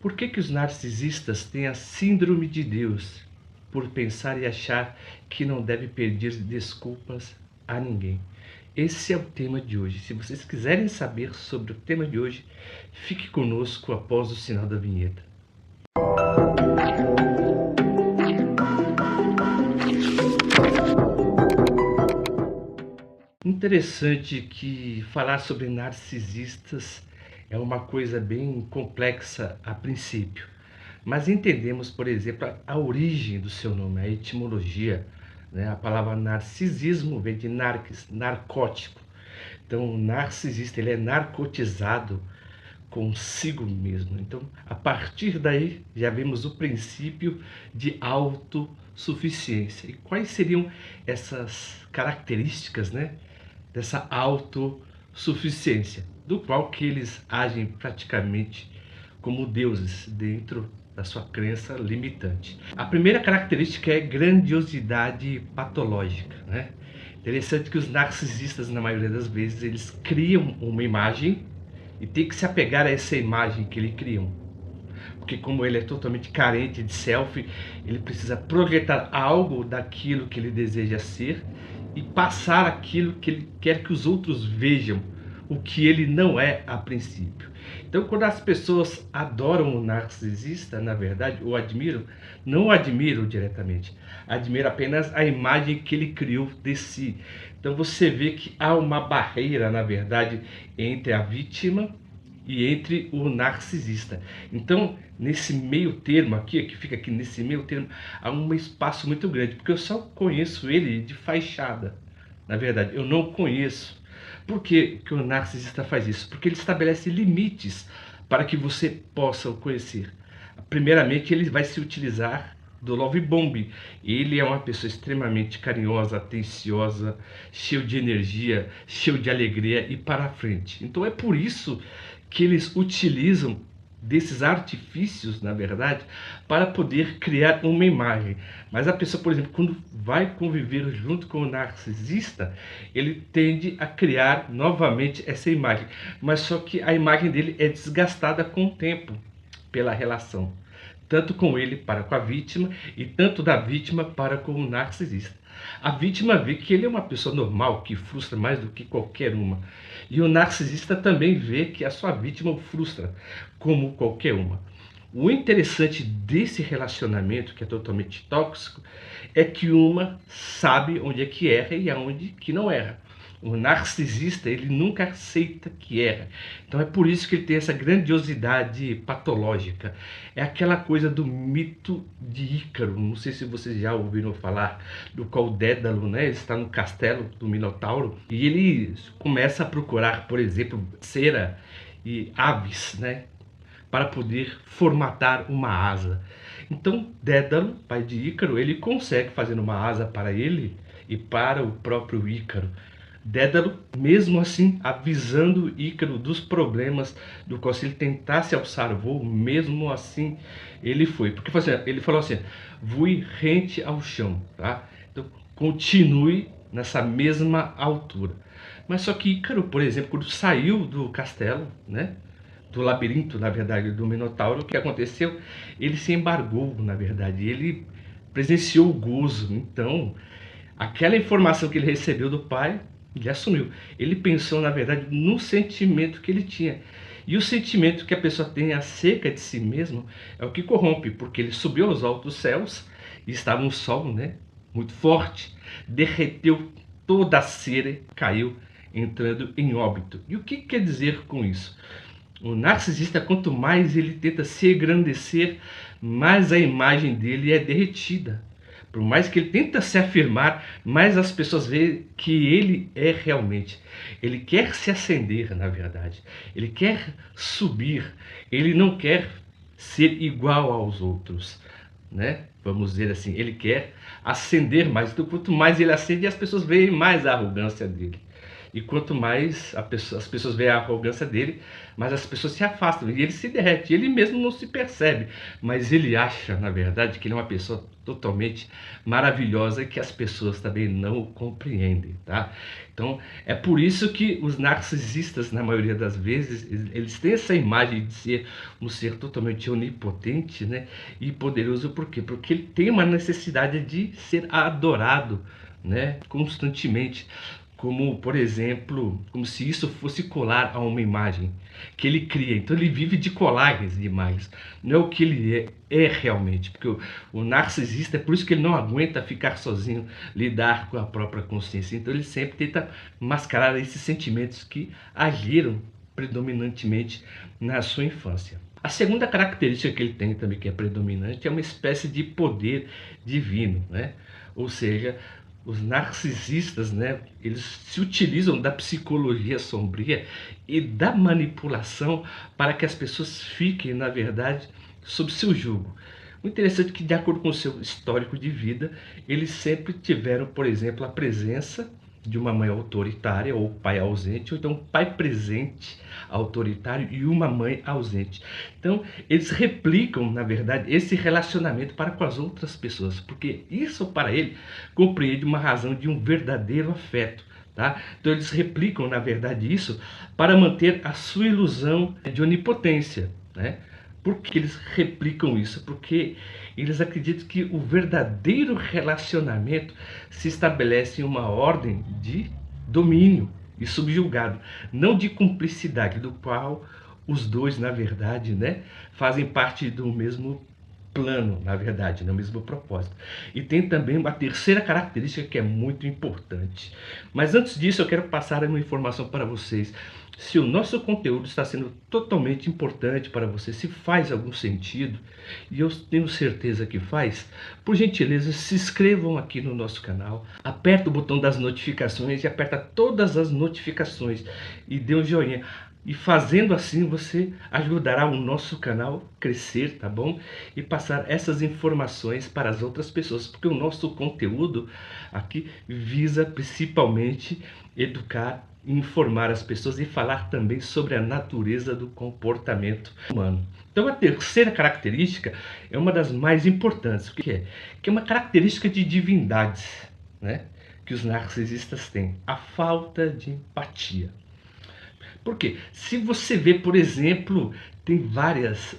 Por que os narcisistas têm a síndrome de Deus por pensar e achar que não deve pedir desculpas a ninguém? Esse é o tema de hoje. Se vocês quiserem saber sobre o tema de hoje, fique conosco após o sinal da vinheta. Interessante que falar sobre narcisistas é uma coisa bem complexa a princípio, mas entendemos, por exemplo, a origem do seu nome, a etimologia, né? A palavra narcisismo vem de narques, narcótico. Então, o narcisista, ele é narcotizado consigo mesmo. Então, a partir daí, já vemos o princípio de autossuficiência. E quais seriam essas características, né, dessa autossuficiência, do qual que eles agem praticamente como deuses dentro da sua crença limitante? A primeira característica é grandiosidade patológica, né? Interessante que os narcisistas, na maioria das vezes, eles criam uma imagem e tem que se apegar a essa imagem que eles criam. Porque como ele é totalmente carente de self, ele precisa projetar algo daquilo que ele deseja ser e passar aquilo que ele quer que os outros vejam, o que ele não é a princípio. Então, quando as pessoas adoram o narcisista, na verdade, ou admiram, não o admiram diretamente, admiram apenas a imagem que ele criou de si. Então, você vê que há uma barreira, na verdade, entre a vítima e entre o narcisista. Então, nesse meio termo aqui, que fica aqui nesse meio termo, há um espaço muito grande, porque eu só conheço ele de fachada. Na verdade, eu não conheço. Por que que o narcisista faz isso? Porque ele estabelece limites para que você possa o conhecer. Primeiramente, ele vai se utilizar do love bomb. Ele é uma pessoa extremamente carinhosa, atenciosa, cheio de energia, cheio de alegria e para frente. Então é por isso que eles utilizam desses artifícios, na verdade, para poder criar uma imagem. Mas a pessoa, por exemplo, quando vai conviver junto com o narcisista, ele tende a criar novamente essa imagem, mas só que a imagem dele é desgastada com o tempo, pela relação, tanto com ele para com a vítima e tanto da vítima para com o narcisista. A vítima vê que ele é uma pessoa normal, que frustra mais do que qualquer uma. E o narcisista também vê que a sua vítima o frustra, como qualquer uma. O interessante desse relacionamento, que é totalmente tóxico, é que uma sabe onde é que erra e aonde que não erra. O narcisista, ele nunca aceita que erra. Então é por isso que ele tem essa grandiosidade patológica. É aquela coisa do mito de Ícaro. Não sei se vocês já ouviram falar, do qual Dédalo, né? Ele está no castelo do Minotauro e ele começa a procurar, por exemplo, cera e aves, né, para poder formatar uma asa. Então Dédalo, pai de Ícaro, ele consegue fazer uma asa para ele e para o próprio Ícaro. Dédalo, mesmo assim, avisando Ícaro dos problemas do qual, se ele tentasse alçar voo, mesmo assim ele foi. Porque ele falou assim: voe rente ao chão, tá? Então continue nessa mesma altura. Mas só que Ícaro, por exemplo, quando saiu do castelo, né, do labirinto, na verdade, do Minotauro, o que aconteceu? Ele se embargou, na verdade, ele presenciou o gozo. Então, aquela informação que ele recebeu do pai, ele assumiu. Ele pensou, na verdade, no sentimento que ele tinha. E o sentimento que a pessoa tem acerca de si mesmo é o que corrompe, porque ele subiu aos altos céus e estava um sol, né, muito forte, derreteu toda a cera e caiu, entrando em óbito. E o que quer dizer com isso? O narcisista, quanto mais ele tenta se engrandecer, mais a imagem dele é derretida. Por mais que ele tenta se afirmar, mais as pessoas veem que ele é realmente. Ele quer se ascender, na verdade. Ele quer subir. Ele não quer ser igual aos outros, né? Vamos dizer assim, ele quer ascender mais. Então, quanto mais ele ascende, as pessoas veem mais a arrogância dele. E quanto mais as pessoas veem a arrogância dele, mais as pessoas se afastam. E ele se derrete, ele mesmo não se percebe. Mas ele acha, na verdade, que ele é uma pessoa totalmente maravilhosa e que as pessoas também não o compreendem, tá? Então, é por isso que os narcisistas, na maioria das vezes, eles têm essa imagem de ser um ser totalmente onipotente, né? E poderoso, por quê? Porque ele tem uma necessidade de ser adorado, né? Constantemente. Como, por exemplo, como se isso fosse colar a uma imagem que ele cria. Então ele vive de colagens de imagens, não é o que ele é realmente, porque o narcisista, é por isso que ele não aguenta ficar sozinho, lidar com a própria consciência. Então ele sempre tenta mascarar esses sentimentos que agiram predominantemente na sua infância. A segunda característica que ele tem também, que é predominante, é uma espécie de poder divino, né? Ou seja, os narcisistas, né, eles se utilizam da psicologia sombria e da manipulação para que as pessoas fiquem, na verdade, sob seu jugo. O interessante é que, de acordo com o seu histórico de vida, eles sempre tiveram, por exemplo, a presença de uma mãe autoritária ou pai ausente, ou então um pai presente autoritário e uma mãe ausente. Então, eles replicam, na verdade, esse relacionamento para com as outras pessoas, porque isso para ele compreende uma razão de um verdadeiro afeto. Tá? Então eles replicam, na verdade, isso para manter a sua ilusão de onipotência, né? Por que eles replicam isso? Porque eles acreditam que o verdadeiro relacionamento se estabelece em uma ordem de domínio e subjugado, não de cumplicidade, do qual os dois, na verdade, né, fazem parte do mesmo plano, na verdade, no mesmo propósito. E tem também uma terceira característica que é muito importante. Mas antes disso, eu quero passar uma informação para vocês. Se o nosso conteúdo está sendo totalmente importante para você, se faz algum sentido, e eu tenho certeza que faz, por gentileza, se inscrevam aqui no nosso canal, aperta o botão das notificações e aperta todas as notificações e dê um joinha. E fazendo assim, você ajudará o nosso canal a crescer, tá bom? E passar essas informações para as outras pessoas, porque o nosso conteúdo aqui visa principalmente educar, informar as pessoas e falar também sobre a natureza do comportamento humano. Então a terceira característica é uma das mais importantes, o que é? Que é uma característica de divindades, né? Que os narcisistas têm, a falta de empatia. Por quê? Se você vê, por exemplo, tem várias...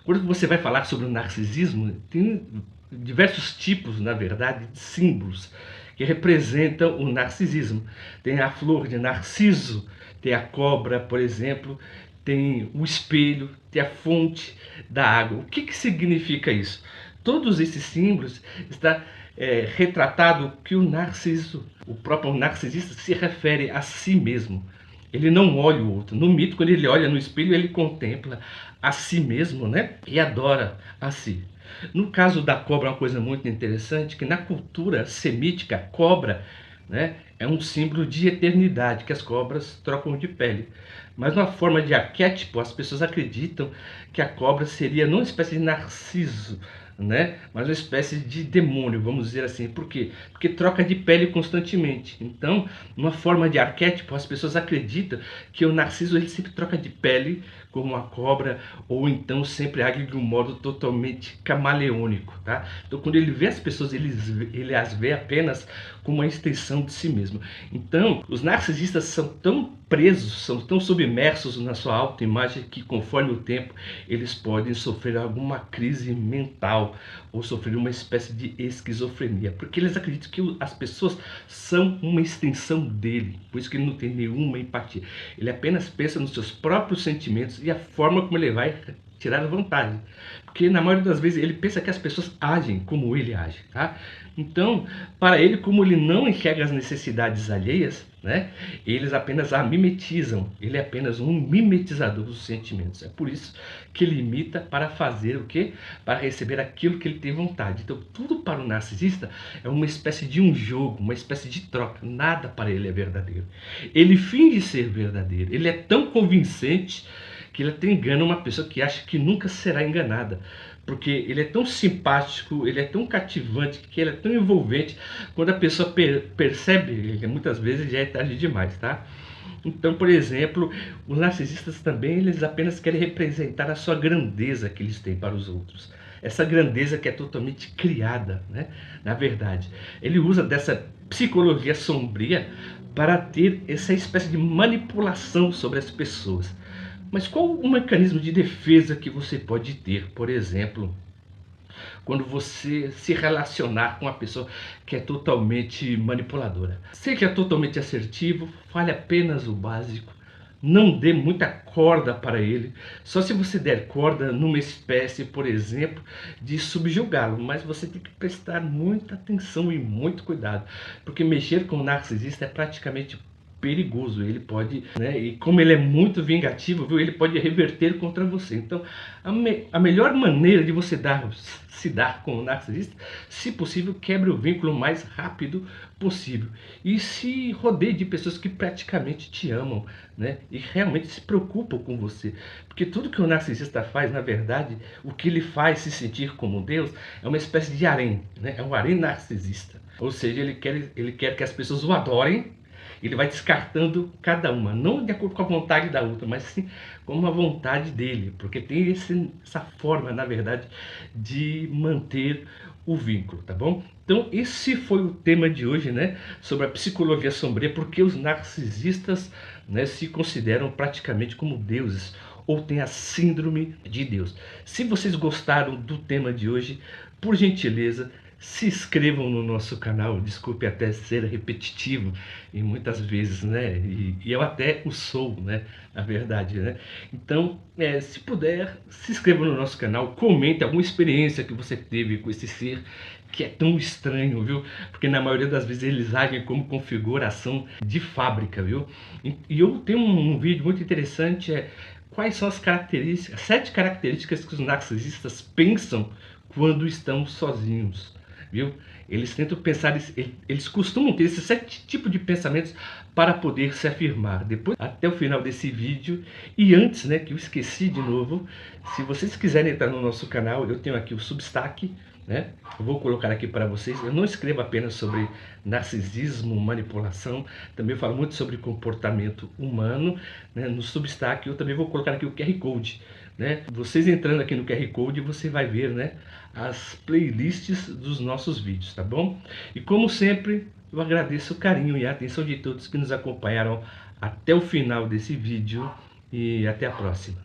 Quando você vai falar sobre o narcisismo, tem diversos tipos, na verdade, de símbolos que representam o narcisismo. Tem a flor de narciso, tem a cobra, por exemplo, tem o espelho, tem a fonte da água. O que significa isso? Todos esses símbolos estão retratado que o narciso, o próprio narcisista, se refere a si mesmo. Ele não olha o outro. No mito, quando ele olha no espelho, ele contempla a si mesmo, né? E adora a si. No caso da cobra, é uma coisa muito interessante, que na cultura semítica, a cobra, né, é um símbolo de eternidade, que as cobras trocam de pele. Mas na forma de arquétipo, as pessoas acreditam que a cobra seria não uma espécie de narciso, né? Mas uma espécie de demônio, vamos dizer assim. Por quê? Porque troca de pele constantemente. Então, numa forma de arquétipo, as pessoas acreditam que o narciso ele sempre troca de pele, como a cobra, ou então sempre age de um modo totalmente camaleônico, tá? Então, quando ele vê as pessoas, ele as vê apenas como uma extensão de si mesmo. Então, os narcisistas são tão presos, são tão submersos na sua autoimagem que, conforme o tempo, eles podem sofrer alguma crise mental ou sofrer uma espécie de esquizofrenia, porque eles acreditam que as pessoas são uma extensão dele, por isso que ele não tem nenhuma empatia. Ele apenas pensa nos seus próprios sentimentos e a forma como ele vai tirar vantagem, porque na maioria das vezes ele pensa que as pessoas agem como ele age, tá? Então, para ele, como ele não enxerga as necessidades alheias, né, eles apenas a mimetizam. Ele é apenas um mimetizador dos sentimentos. É por isso que ele imita para fazer o quê? Para receber aquilo que ele tem vontade. Então, tudo para o narcisista é uma espécie de um jogo, uma espécie de troca. Nada para ele é verdadeiro. Ele finge ser verdadeiro. Ele é tão convincente que ele até engana uma pessoa que acha que nunca será enganada, porque ele é tão simpático, ele é tão cativante, que ele é tão envolvente, quando a pessoa percebe, muitas vezes já é tarde demais, tá? Então, por exemplo, os narcisistas também, eles apenas querem representar a sua grandeza que eles têm para os outros. Essa grandeza que é totalmente criada, né? Na verdade, ele usa dessa psicologia sombria para ter essa espécie de manipulação sobre as pessoas. Mas qual o mecanismo de defesa que você pode ter, por exemplo, quando você se relacionar com uma pessoa que é totalmente manipuladora? Seja totalmente assertivo, fale apenas o básico, não dê muita corda para ele, só se você der corda numa espécie, por exemplo, de subjugá-lo, mas você tem que prestar muita atenção e muito cuidado, porque mexer com um narcisista é praticamente perigoso. Ele pode, né, e como ele é muito vingativo, viu, ele pode reverter contra você. Então, a melhor maneira de você se dar com o narcisista, se possível, quebre o vínculo o mais rápido possível e se rodeie de pessoas que praticamente te amam, né, e realmente se preocupam com você, porque tudo que o narcisista faz, na verdade, o que ele faz se sentir como Deus é uma espécie de harém, né, é um harém narcisista, ou seja, ele quer que as pessoas o adorem. Ele vai descartando cada uma, não de acordo com a vontade da outra, mas sim com a vontade dele, porque tem essa forma, na verdade, de manter o vínculo, tá bom? Então esse foi o tema de hoje, né, sobre a psicologia sombria, porque os narcisistas, né, se consideram praticamente como deuses, ou têm a síndrome de Deus. Se vocês gostaram do tema de hoje, por gentileza, se inscrevam no nosso canal. Desculpe até ser repetitivo e muitas vezes, né? E eu até o sou, né? Na verdade, né? Então, se puder, se inscreva no nosso canal, comente alguma experiência que você teve com esse ser que é tão estranho, viu? Porque na maioria das vezes eles agem como configuração de fábrica, viu? E eu tenho um vídeo muito interessante, quais são as características, 7 características que os narcisistas pensam quando estão sozinhos, viu? Eles tentam pensar, eles costumam ter esses 7 tipos de pensamentos para poder se afirmar. Depois, até o final desse vídeo, e antes, né, que eu esqueci de novo, se vocês quiserem entrar no nosso canal, eu tenho aqui o Substack, né? Eu vou colocar aqui para vocês. Eu não escrevo apenas sobre narcisismo, manipulação, também falo muito sobre comportamento humano, né? No Substack eu também vou colocar aqui o QR Code, né? Vocês entrando aqui no QR Code, você vai ver, né, as playlists dos nossos vídeos, tá bom? E como sempre, eu agradeço o carinho e a atenção de todos que nos acompanharam até o final desse vídeo e até a próxima.